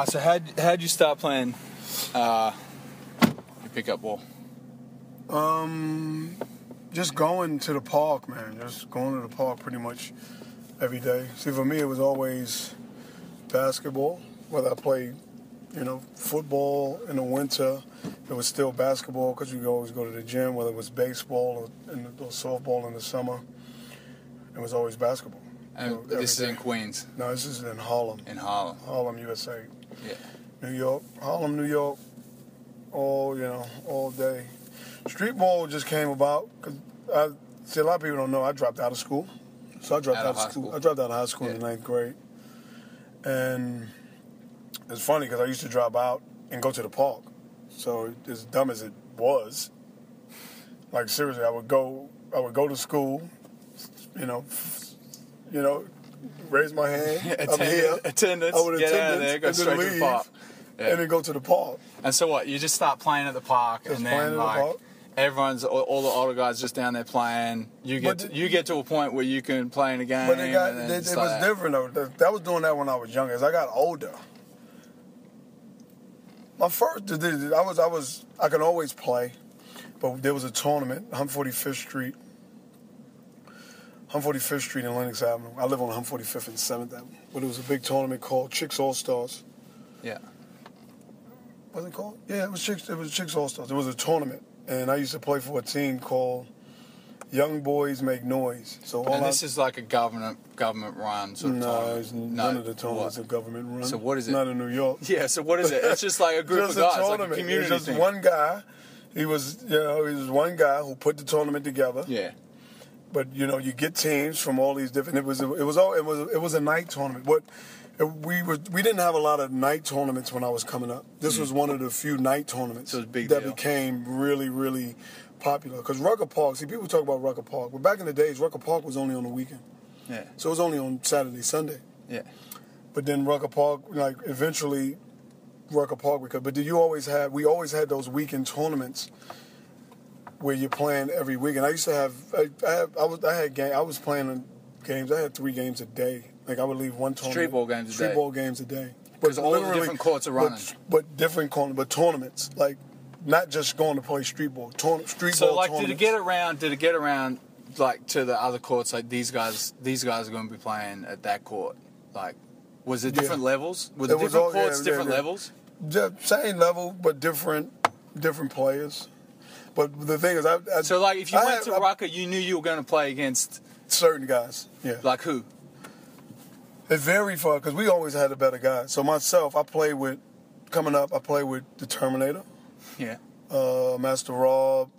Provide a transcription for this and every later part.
So how'd you start playing your pickup ball? Just going to the park, man. Just going to the park pretty much every day. See, for me, it was always basketball. Whether I played, football in the winter, it was still basketball because you could always go to the gym. Whether it was baseball or softball in the summer, it was always basketball. And this is in Queens? No, this is in Harlem. In Harlem? Harlem, USA. Yeah. New York. Harlem, New York. All day. Street ball just came about because a lot of people don't know I dropped out of school. So I dropped out of school. I dropped out of high school in the 9th grade. And it's funny because I used to drop out and go to the park. So as dumb as it was, like seriously, I would go to school, raise my hand, attendance, I would get out of there, go straight to the park. Yeah. And then go to the park. And so what? You just start playing at the park, and then everyone's all the older guys just down there playing. You get to a point where you can play in a game. But it was different though. I was doing that when I was younger. As I got older, my first I could always play, but there was a tournament, 145th Street. 145th Street and Lenox Avenue. I live on 145th and 7th Avenue. But it was a big tournament called Chicks All Stars. Yeah. What's it called? Yeah, it was Chicks All Stars. It was a tournament, and I used to play for a team called Young Boys Make Noise. This is like a government run sort of tournament. None of the tournaments are government run. So what is it? Not in New York. Yeah. So what is it? It's just like a group of guys, like a community thing. Just one guy. He was one guy who put the tournament together. Yeah. But you get teams from all these different. It was a night tournament. We didn't have a lot of night tournaments when I was coming up. This was one of the few night tournaments that became really, really popular. Because Rucker Park, see, people talk about Rucker Park, but back in the days, Rucker Park was only on the weekend. Yeah. So it was only on Saturday, Sunday. Yeah. But then Rucker Park, eventually, Rucker Park. But we always had those weekend tournaments where you're playing every week. And I used to I was playing games. I had 3 games a day. Like I would leave one tournament. Street ball games a day. Because all the different courts are running. But different tournaments. Like not just going to play street ball. So like, did it get around like to the other courts? Like these guys are going to be playing at that court. Like, was it different levels? Were the different courts different levels? Same level, but different players. But the thing is, so like, if you went to Rucker, you knew you were going to play against certain guys. Yeah. Like who? It varied because we always had a better guy. So myself, I played with the Terminator. Yeah. Master Rob,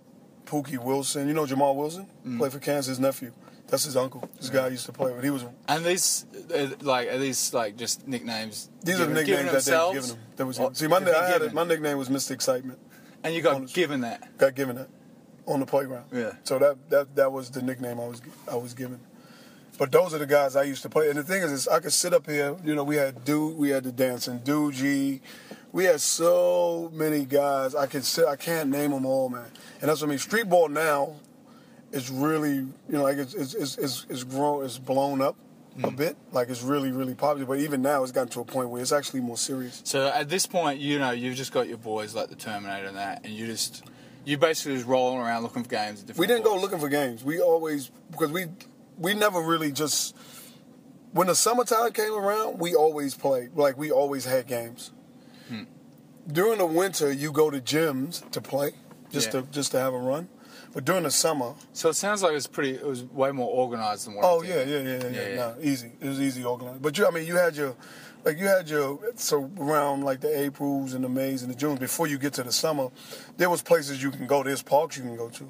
Pookie Wilson. You know Jamal Wilson? Played for Kansas, his nephew. That's his uncle. This guy I used to play with. He was. And are these just nicknames? These are the nicknames that they've given him. That was him. See, my nickname was Mr. Excitement. And you got given that? Got given that on the playground. Yeah. So that was the nickname I was given. But those are the guys I used to play. And the thing is I could sit up here. We had the dancing Doogie. We had so many guys. I can't name them all, man. And that's what I mean. Street ball now is really, it's grown, it's blown up a bit. Like it's really, really popular. But even now, it's gotten to a point where it's actually more serious. So at this point, you've just got your boys like the Terminator and that, and you basically just rolling around looking for games. We didn't go looking for games. We always, because we never really just, when the summertime came around, we always played. Like we always had games. During the winter, you go to gyms to play, just to have a run. But during the summer, so it sounds like it was way more organized than what. Yeah. No, easy. It was easy organized. But you had your so around like the Aprils and the Mays and the Junes before you get to the summer, there was places you can go. There's parks you can go to.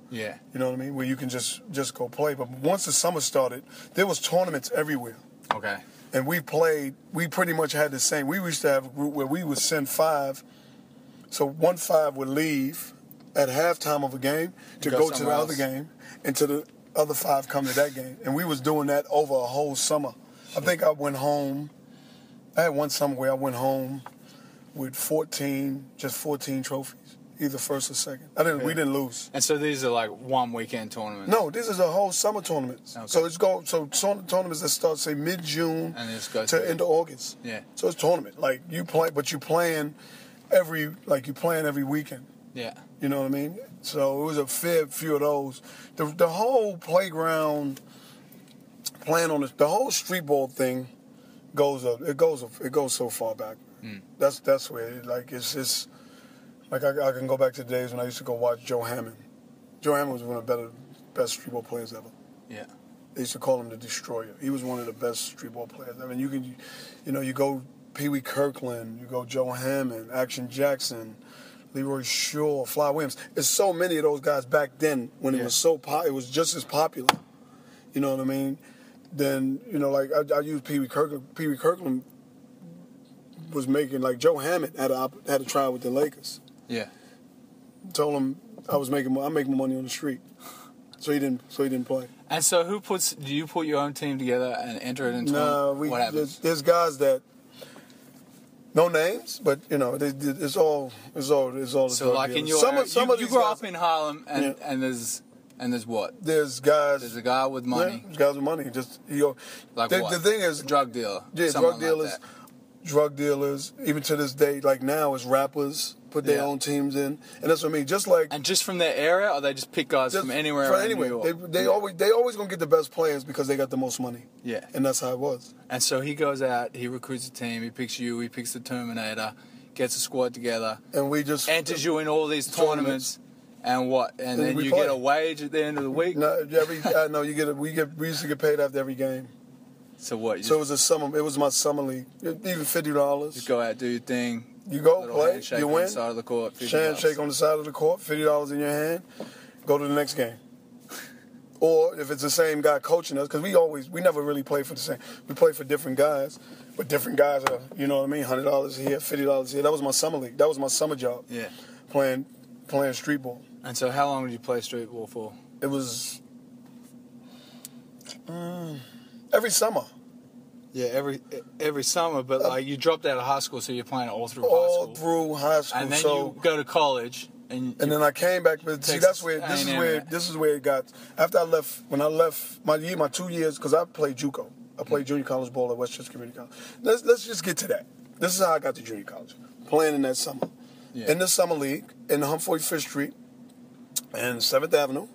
Yeah. You know what I mean? Where you can just go play. But once the summer started, there was tournaments everywhere. Okay. And we pretty much had the same. We used to have a group where we would send 5. So 5 would leave at halftime of a game to go to the other game, and to the other 5 come to that game. And we was doing that over a whole summer. I think I went home. I had one summer where I went home with 14 trophies. either first or second. We didn't lose. And so these are like 1 weekend tournaments. No, this is a whole summer tournaments. Okay. So tournaments that start say mid-June to end of August. Yeah. So it's tournament. Like you playing every weekend. Yeah. You know what I mean? So it was a fair few of those. The whole playground playing on the whole street ball thing goes up. It goes so far back. That's where it's like I can go back to the days when I used to go watch Joe Hammond. Joe Hammond was one of the best street ball players ever. Yeah. They used to call him the Destroyer. He was one of the best street ball players. I mean, you go Pee Wee Kirkland, you go Joe Hammond, Action Jackson, Leroy Shaw, Fly Williams. There's so many of those guys back then when it was it was just as popular. You know what I mean? Then, like I used Pee Wee Kirkland. Pee Wee Kirkland was making, like, Joe Hammond had a trial with the Lakers. Yeah. Told him I'm making more money on the street. So he didn't play. And so do you put your own team together and enter it into what happens? There's guys that, no names, but it's all. So like in your you grew up in Harlem, and there's what? There's guys. There's a guy with money. Yeah, there's guys with money. Just like what? The thing is, drug dealer. Yeah, drug dealers. Like drug dealers. Even to this day, like now, as rappers put their own teams in, and that's what I mean. Just from their area, or they just pick guys from anywhere. From anywhere. They always gonna get the best players because they got the most money. Yeah, and that's how it was. And so he goes out, he recruits a team, he picks you, he picks the Terminator, gets a squad together, and we just enters you in all these tournaments. And what? And then you get a wage at the end of the week. No, we used to get paid after every game. So what? It was it was my summer league. Even $50. You go out, do your thing. You go play. You win. On the side of the court. Handshake on the side of the court. $50 in your hand. Go to the next game. Or if it's the same guy coaching us, because we never really play for the same. We play for different guys, but different guys are, you know what I mean, $100 here, $50 here. That was my summer league. That was my summer job. Yeah. Playing street ball. And so, how long did you play street ball for? It was every summer. Yeah, every summer, but like you dropped out of high school, so you're playing all through high school. All through high school. And then you go to college, and then I came back. But see, this is where it got. After when I left my 2 years, because I played JUCO. I played junior college ball at Westchester Community College. Let's just get to that. This is how I got to junior college, playing in that summer, in the summer league in 145th Street and 7th Avenue.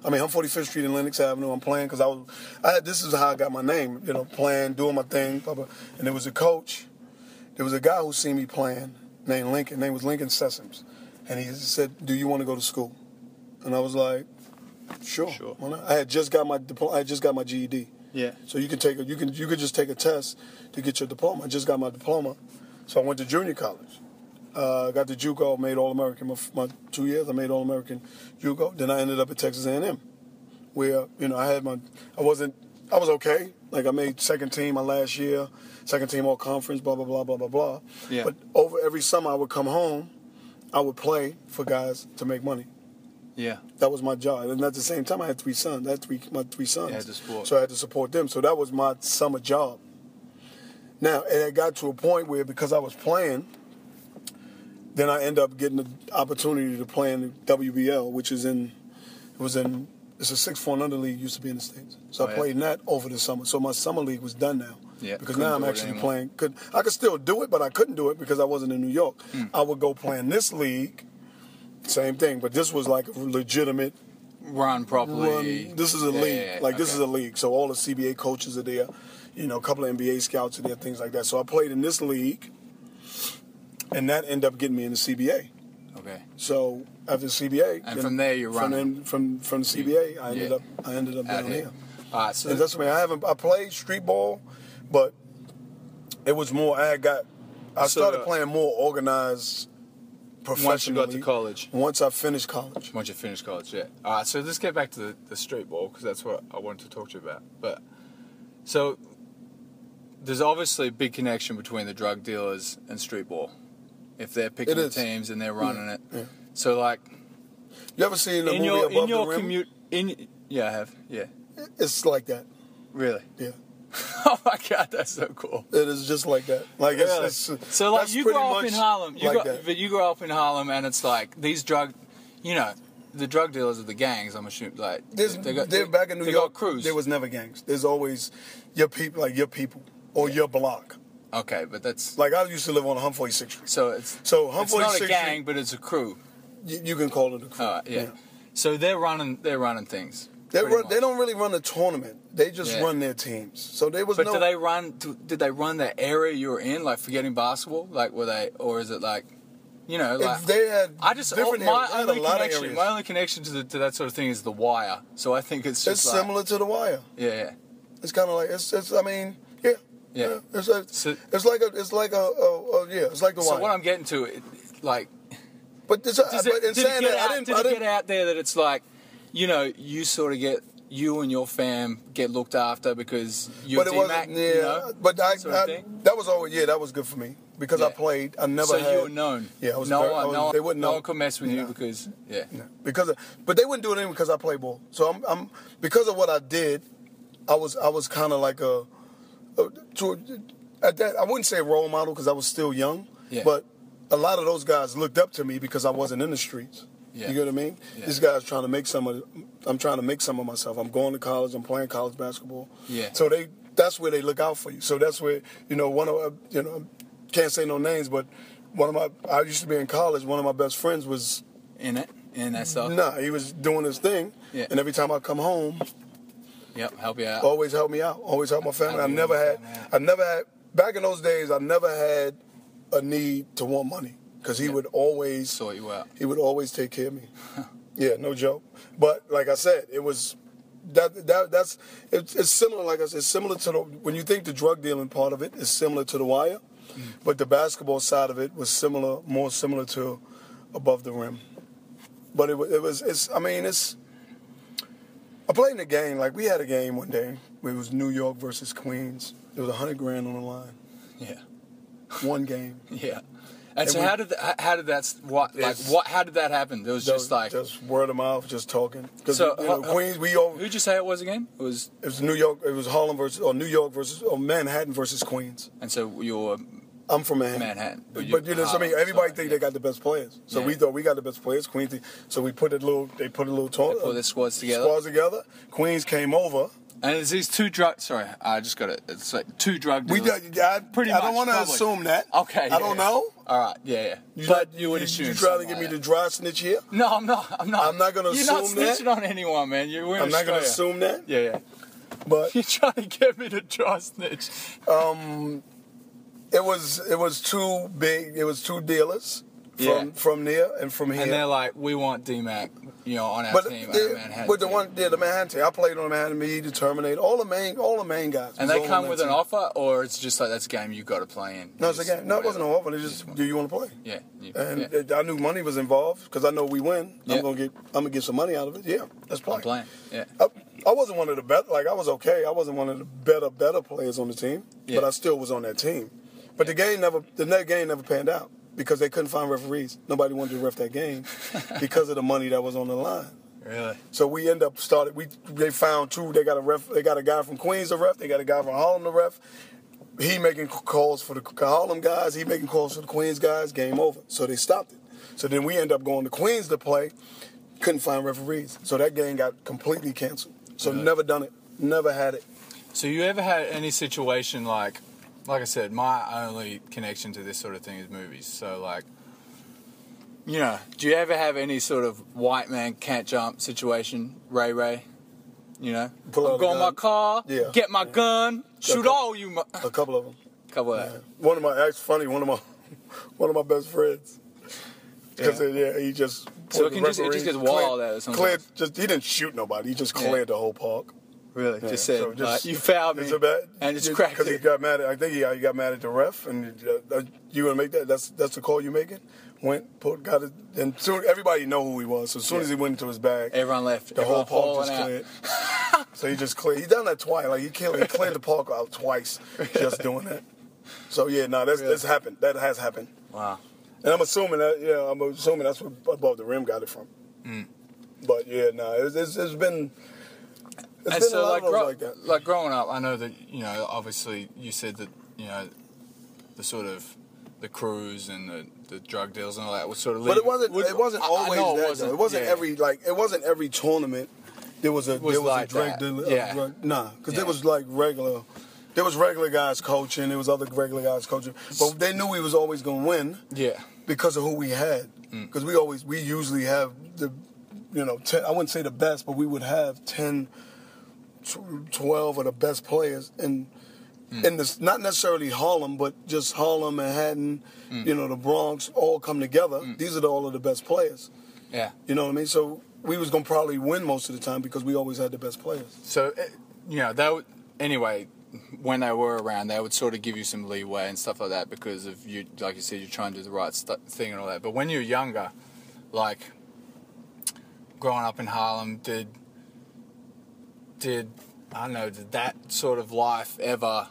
I mean 145th Street and Lenox Avenue. I'm playing because this is how I got my name. Playing, doing my thing. Blah, blah. And there was a coach. There was a guy who seen me playing named Lincoln. His name was Lincoln Sessoms, and he said, "Do you want to go to school?" And I was like, "Sure." Why not? I had just got my diploma. I had just got my GED. Yeah. So you could just take a test to get your diploma. I just got my diploma, so I went to junior college. Got to JUCO, made All-American my 2 years. I made All-American JUCO. Then I ended up at Texas A&M, where I was okay. Like I made second team my last year, second team all conference, blah blah blah blah blah blah. Yeah. But every summer I would come home, I would play for guys to make money. Yeah. That was my job. And at the same time, I had three sons. My three sons. You had to support. So I had to support them. So that was my summer job. Now, it got to a point where because I was playing, then I ended up getting the opportunity to play in the WBL, which it's a 6'4" and under league, used to be in the States. So I played in that over the summer. So my summer league was done now. Yeah. Because now I'm actually playing. I could still do it, but I couldn't do it because I wasn't in New York. I would go play in this league. Same thing, but this was like a legitimate run properly. This is a league. This is a league. So all the CBA coaches are there. A couple of NBA scouts are there, things like that. So I played in this league, and that ended up getting me in the CBA. Okay. So after the CBA, and from there you're running. From the CBA, I ended up down here. All right. So and that's why I played street ball, but it was more. I started playing more organized. Once you got to college. Once I finished college. Once you finished college, yeah. All right, so let's get back to the street ball because that's what I wanted to talk to you about. But so there's obviously a big connection between the drug dealers and street ball. If they're picking the teams and they're running it. Yeah. So like, you ever seen the movie Above the Rim? Yeah, I have. Yeah. It's like that. Really? Yeah. Oh my God, that's so cool. It is just like that. Like Really? it's So like that's you pretty grow up much in Harlem, but you grow up in Harlem, and it's like these the drug dealers are the gangs. I'm assuming like back in New they York. got crews. There was never gangs. There's always your people, or your block. Okay, but that's Like I used to live on 146th Street. so it's So it's not a 146th gang, Street, but it's a crew. you can call it a crew. Yeah. So they're running things. They pretty much. don't really run the tournament. They just run their teams. So there was But no. did they run the area you were in, like forgetting basketball? Like were they, or is it like, like If they had different areas. They had a lot of areas. my only connection to that sort of thing is The Wire. So I think it's just It's similar to The Wire. Yeah. It's kind of like it's. I mean, yeah. Yeah. It's like it's like The Wire. So what I'm getting to, like, But did it get out there that it's like, you and your fam get looked after because you're Dmac, But sort of thing? that was always that was good for me because I played. I never had. So you were known. Yeah, I was. No they wouldn't know. No one could mess with you because but they wouldn't do it anyway because I play ball. So I'm because of what I did, I was kind of like at that I wouldn't say a role model because I was still young, but a lot of those guys looked up to me because I wasn't in the streets. Yeah. You get what I mean? Yeah. This guy's trying to make I'm trying to make some of myself. I'm going to college. I'm playing college basketball. Yeah. So that's where they look out for you. So that's where can't say no names, but I used to be in college. One of my best friends was in that stuff. Nah, he was doing his thing. Yeah. And every time I come home, help you out. always help me out. Always help my family. I never had back in those days. I never had a need to want money. Because he would always sort you out. He would always take care of me. Yeah, no joke. But like I said, it was it's similar. Like I said, it's similar to when you think the drug dealing part of it is similar to The Wire, but the basketball side of it was more similar to Above the Rim. But I played in a game. Like we had a game one day where it was New York versus Queens. There was $100,000 on the line. Yeah. One game. Yeah. And so how did that happen? It was just word of mouth, just talking. So Queens, who'd you say it was again? It was New York. It was Harlem versus Manhattan versus Queens. And so I'm from Manhattan. But everybody think they got the best players. So we thought we got the best players. Queens. So they put a little their squads together. Queens came over. And it's these two drug. Sorry, I just got it. It's like two drug dealers. I don't want to assume that. Okay. I don't know. All right. Yeah. You would assume. You trying to get me to dry snitch here? No, I'm not. I'm not going to assume that. You're not snitching on anyone, man. I'm not going to assume that. Yeah. But you're trying to get me to dry snitch. It was two dealers from there and from here. And they're like, we want Dmac, on our team. But the Manhattan team, I played on the Manhattan, me, the Terminator, all the main guys. And they come with an offer, or it's just like that's a game you got to play in. No, it's a game. No, it wasn't an offer. They just, do you want to play? Yeah. I knew money was involved because I know we win. Yeah. I'm gonna get some money out of it. Yeah, let's play. I'm playing. Yeah. I wasn't one of the better. Like I was okay. I wasn't one of the better players on the team, but I still was on that team. But the net game never panned out. Because they couldn't find referees. Nobody wanted to ref that game because of the money that was on the line. Really? So we end up they found two. They got a guy from Queens to ref. They got a guy from Harlem to ref. He making calls for the Harlem guys. He making calls for the Queens guys. Game over. So they stopped it. So then we end up going to Queens to play. Couldn't find referees. So that game got completely canceled. So never done it. Never had it. So you ever had any situation like I said, my only connection to this sort of thing is movies. So, do you ever have any sort of white man can't jump situation, Ray? Pull out I'm going my car, get my gun, shoot all you. A couple of them. Couple of them. One of my best friends. Because he just. So it just gets wild out sometimes. He didn't shoot nobody. He just cleared the whole park. Really? Yeah. Just said, you fouled me, and just cracked it. Because he got mad at, I think he got mad at the ref, and you going to make that? That's the call you making? Got it, and soon everybody know who he was. So as soon as he went into his bag, everyone left. The whole park just cleared. So he just cleared. He done that twice. Like he cleared the park out twice, just doing that. So that's happened. That has happened. Wow. And I'm assuming that's where Above the Rim got it from. But it's been. It's And been so, a lot of those like that. like growing up, I know that, obviously you said that, the sort of the crews and the drug deals and all that was sort of. But it wasn't always I know that. it Wasn't yeah. it wasn't every tournament. There was a like drug that. dealer. Yeah. Because there was like regular. There was regular guys coaching. There was other regular guys coaching. But they knew we was always going to win. Yeah. Because of who we had. Because we usually have the, 10, I wouldn't say the best, but we would have 10, 12 of the best players in this, not necessarily Harlem, but just Harlem, Manhattan, the Bronx, all come together. These are all of the best players. Yeah. You know what I mean? So we was going to probably win most of the time because we always had the best players. So, anyway, when they were around, they would sort of give you some leeway and stuff like that because of you, like you said, you're trying to do the right thing and all that. But when you're younger, like growing up in Harlem, did that sort of life ever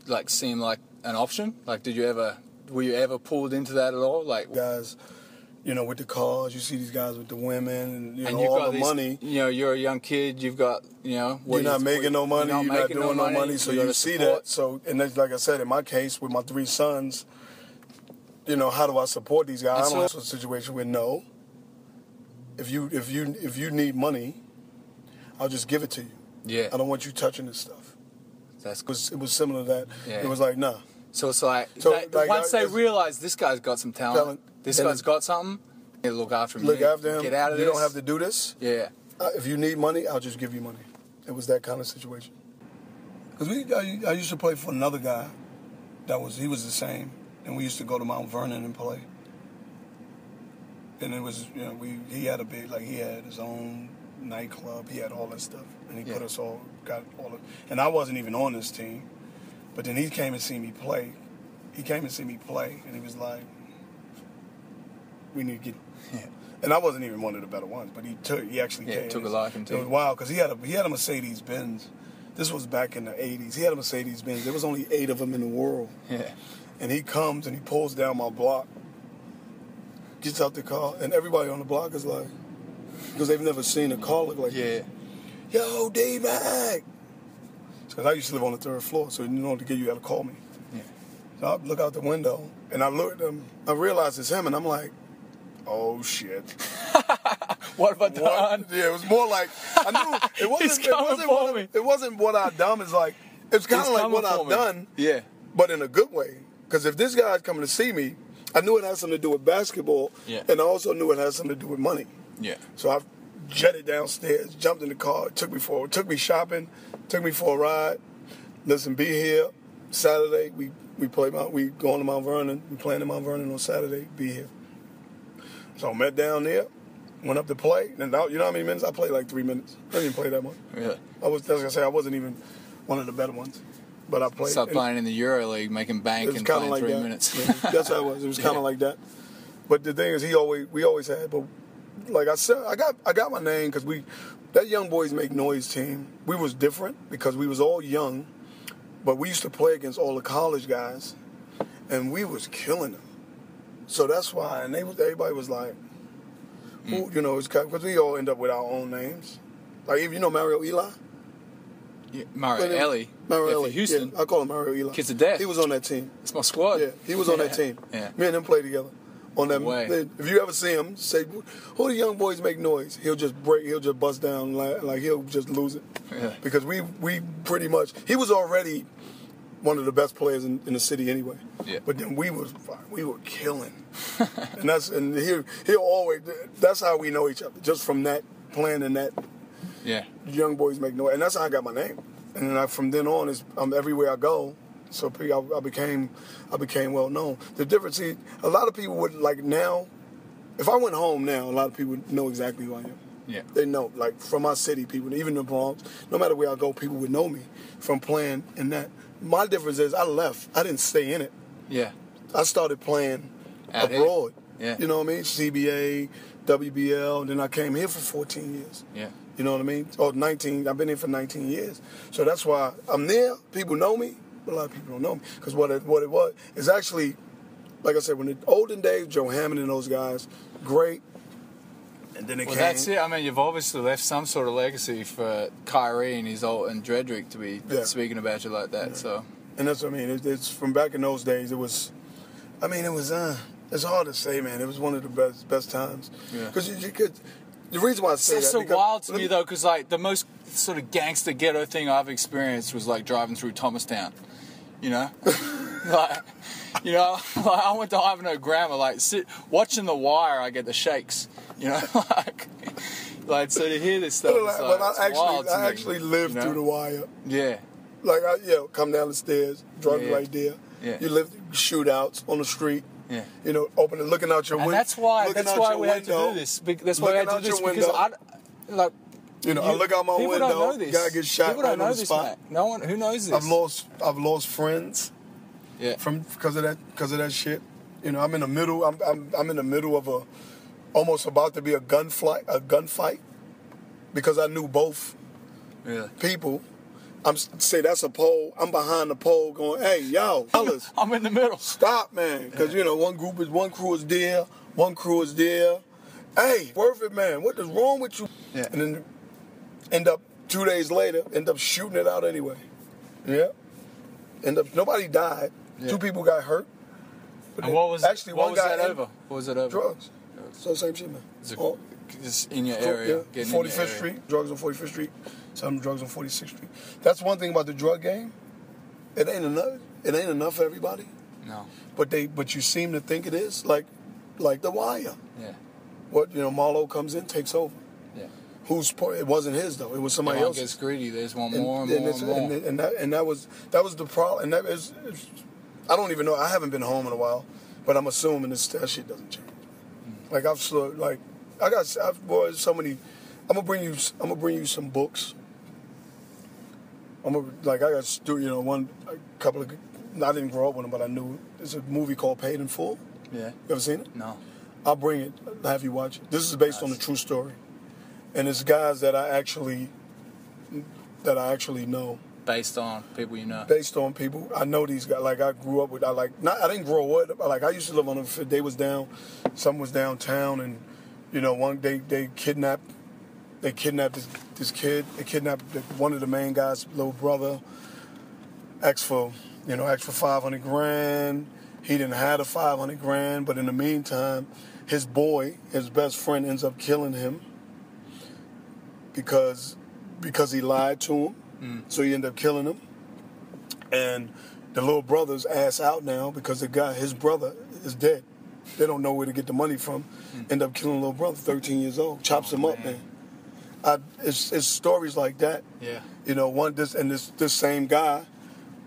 like seem like an option? Like, were you ever pulled into that at all? Like guys, with the cars, you see these guys with the women and you've all got the money. You're a young kid. You've got you're not making no money. You're not doing no money. So you see that. So and that's, like I said, in my case with my 3 sons, how do I support these guys? I don't have a situation where no. If you need money, I'll just give it to you. Yeah. I don't want you touching this stuff. That's It was similar to that. Yeah. It was like, nah. So it's like, like once they realize this guy's got some talent, this guy's got something, they look after him. Look after him. Get out of this. this. You don't have to do this. Yeah. If you need money, I'll just give you money. It was that kind of situation. Because I used to play for another guy. He was the same, and we used to go to Mount Vernon and play. And it was, he had he had his own nightclub. He had all that stuff, and he got all of. And I wasn't even on this team, but then he came and see me play. And he was like, "We need to get." Yeah. And I wasn't even one of the better ones, but he actually came. Took a liking to it. It was wild because he had a Mercedes Benz. This was back in the '80s. He had a Mercedes Benz. There was only 8 of them in the world. Yeah. And he comes and he pulls down my block, gets out the car, and everybody on the block is like, because they've never seen a car look like this. Yo, Dmac! Because I used to live on the 3rd floor, so to get you had to call me. Yeah. So I look out the window, and I look at him. I realize it's him, and I'm like, oh, shit. What have I done? Yeah, it was more like, I knew, it wasn't what I've done. It's like, it's kind of like what I've done, but in a good way. Because if this guy's coming to see me, I knew it had something to do with basketball, and I also knew it had something to do with money. Yeah. So I jetted downstairs, jumped in the car, took me shopping, took me for a ride. Listen, be here Saturday. We going to Mount Vernon. We playing in Mount Vernon on Saturday. Be here. So I met down there, went up to play, and you know how many minutes I played? Like 3 minutes. I didn't even play that much. Yeah. I wasn't even one of the better ones. But I played. Started playing in the EuroLeague, making bank and playing like 3 minutes. Yeah, that's how it was. It was kind of like that. But the thing is, we always had. But like I said, I got my name because that Young Boys Make Noise team. We was different because we was all young, but we used to play against all the college guys, and we was killing them. So that's why, and everybody was like, it's because we all end up with our own names. Like, if you know Mario Eli. Yeah, Mario Eli. Houston. Yeah, I call him Mario Eli. Kids of Death. He was on that team. It's my squad. Yeah, he was on that team. Yeah. Me and him played together. On that. Way. If you ever see him, say, "Who the Young Boys Make Noise?" He'll just bust down like he'll just lose it. Yeah. Because we pretty much, he was already one of the best players in the city anyway. Yeah. But then we were killing. and he'll always, that's how we know each other, just from that playing in that. Yeah. Young Boys Make Noise, and that's how I got my name. And then from then on, I'm everywhere I go. So I became well known. The difference is, a lot of people would like now. If I went home now, a lot of people would know exactly who I am. Yeah. They know, like from my city, people, even the Bronx. No matter where I go, people would know me from playing in that. My difference is I left. I didn't stay in it. Yeah. I started playing abroad. Yeah. You know what I mean? CBA, WBL, and then I came here for 14 years. Yeah. You know what I mean? Or 19. I've been here for 19 years. So that's why I'm there. People know me, but a lot of people don't know me. Because what it was is actually, like I said, when the olden days, Joe Hammond and those guys, great. And then it Well, came. that's it. I mean, you've obviously left some sort of legacy for Kyrie and and Dredrick to be speaking about you like that. Yeah. So, and that's what I mean. It's from back in those days. It was, I mean, it was. It's hard to say, man. It was one of the best times. Yeah. Because you could. The reason why I say that's so wild to me though, because like the most sort of gangster ghetto thing I've experienced was like driving through Thomastown. You know, like I went to Ivanhoe Grammar. Like watching The Wire, I get the shakes. You know, like so to hear this stuff. But I actually lived through The Wire. Yeah. Like come down the stairs, drugs right there. Yeah. You live shootouts on the street. Yeah. You know, looking out your window. And that's why we had to do this. That's why we had to do this because I look out my window. Don't know this. Guy gets shot people right don't know on the this, spot. Mate. No one who knows this. I've lost friends. Yeah. Because of that shit. You know, I'm in the middle. I'm in the middle of almost about to be a gunfight, because I knew both people. Say that's a pole. I'm behind the pole going, hey, yo, fellas. I'm in the middle. Stop, man. Because, one crew is there. One crew is there. Hey, worth it, man. What is wrong with you? Yeah. And then 2 days later, end up shooting it out anyway. Yeah. Nobody died. Yeah. 2 people got hurt. And what was that over? What was it over? Drugs. So same shit, man. Just in your area. Yeah. 45th Street. Drugs on 45th Street. Some drugs on 46th Street. That's one thing about the drug game. It ain't enough. It ain't enough for everybody. No. But you seem to think it is, like The Wire. Yeah. What Marlo comes in, takes over. Yeah. It wasn't his though. It was somebody else. Gets greedy. There's one more and more. And that was the problem. And that is, I don't even know. I haven't been home in a while, but I'm assuming that shit doesn't change. Like so many. I'm gonna bring you some books. I didn't grow up with them, but I knew it. It's a movie called Paid in Full. Yeah. You ever seen it? No. I'll bring it. I'll have you watch it. This is based on a true story, and it's guys that I actually know. Based on people you know. Based on people I know. These guys. Like I grew up with. I didn't grow up. Like I used to live on a. They was down. Some was downtown, and one day they kidnapped. They kidnapped this kid. They kidnapped one of the main guys' little brother. Asked for $500,000. He didn't have the $500,000, but in the meantime, his best friend, ends up killing him because he lied to him. Mm. So he ended up killing him. And the little brother's ass out now because his brother is dead. They don't know where to get the money from. End up killing the little brother, 13 years old. Chops him up, man. It's stories like that. Yeah. This same guy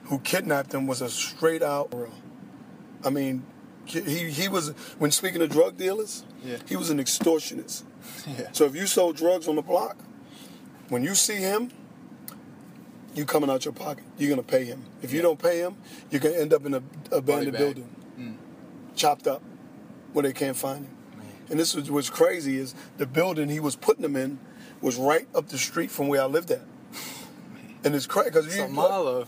who kidnapped him was a straight out. I mean, he was, when speaking of drug dealers, he was an extortionist. Yeah. So if you sold drugs on the block, when you see him, you coming out your pocket. You're gonna pay him. If you don't pay him, you're gonna end up in an abandoned building, chopped up, where they can't find you. Man. And this was what's crazy is the building he was putting them in was right up the street from where I lived at. And it's crazy because Marlo.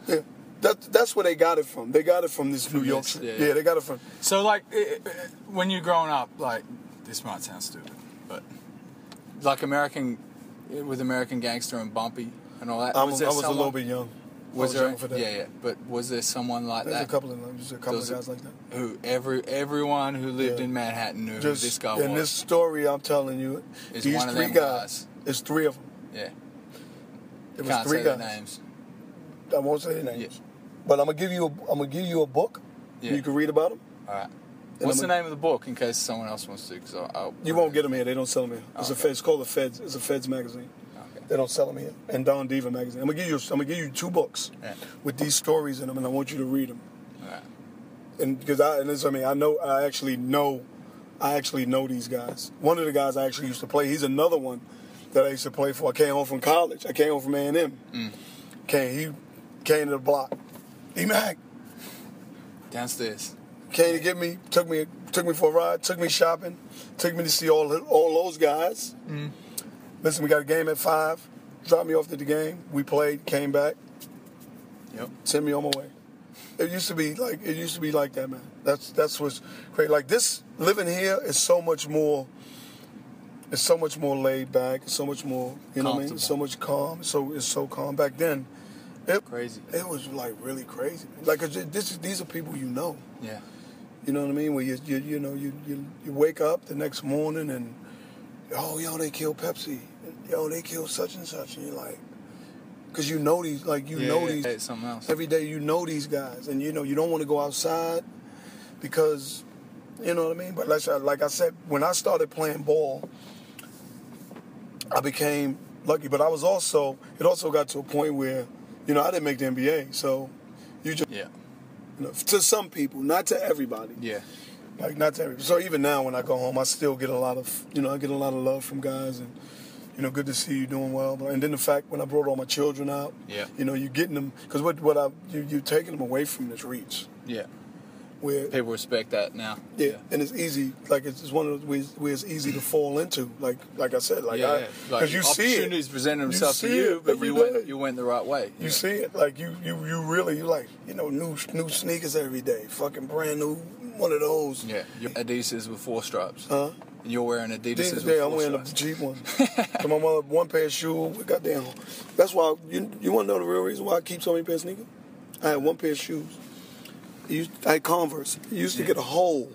Yeah, that's where they got it from. They got it from this New York. Yeah, they got it from. So like, when you're growing up, like this might sound stupid, but like American Gangster and Bumpy and all that. I was a little bit young. Was there? For that. Yeah. But was there someone like that? There's a couple of guys like that. Who everyone who lived in Manhattan knew who this guy was. And this story I'm telling you, is these one of three them guys. It's 3 of them. Yeah. It was Can't 3 say guys. Their names. I won't say their names. Yeah. But I'm gonna give you a book. Yeah. You can read about them. All right. What's the name of the book in case someone else wants to? You won't get them here. They don't sell them here. It's called The Feds. It's a Feds magazine. Okay. They don't sell them here. And Don Diva magazine. I'm gonna give you 2 books with these stories in them, and I want you to read them. All right. And because I actually know these guys. One of the guys I actually used to play. He's another one that I used to play for. I came home from college. I came home from A&M. He came to the block. Dmac. Downstairs. Came to get me. Took me for a ride. Took me shopping. Took me to see all those guys. Listen, we got a game at 5. Dropped me off to the game. We played. Came back. Yep. Sent me on my way. It used to be like that, man. That's what's great. Like this, living here is so much more it's so much more laid back. It's so much more, you know what I mean? It's so much calm. So it's so calm. Back then, crazy. It was like really crazy. Like these are people you know. Yeah. You know what I mean? Where you wake up the next morning and yo they killed Pepsi. Yo they killed such and such, and you're like, because you know these these. It's something else. Every day you know these guys, and you don't want to go outside because. You know what I mean? But like I said, when I started playing ball, I became lucky. But it also got to a point where, I didn't make the NBA. So you just, to some people, not to everybody. Yeah. Like, not to everybody. So even now when I go home, I still get a lot of, I get a lot of love from guys and, good to see you doing well. And then the fact when I brought all my children out, you're getting them, because you're taking them away from this reach. Yeah. Where people respect that now. Yeah, and it's easy. Like it's one of those ways where it's easy to fall into. Like I said, because you see it. Opportunities present themselves to you, but you went the right way. You see it. Like you really like new sneakers every day. Fucking brand new one of those. Yeah, your Adidas with 4 stripes. Huh? And you're wearing Adidas with 4 stripes. Yeah, I'm wearing the cheap ones. So my mother, one pair of shoes. Goddamn. That's why you want to know the real reason why I keep so many pairs of sneakers? I had one pair of shoes. I had Converse. You used to get a hole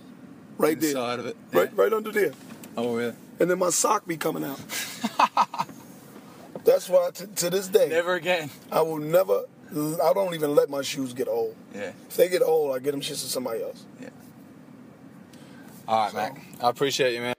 right there. Inside of it. Right under there. Oh, yeah. And then my sock be coming out. That's why to this day. Never again. I don't even let my shoes get old. Yeah. If they get old, I get them shits to somebody else. Yeah. All right, Mac. I appreciate you, man.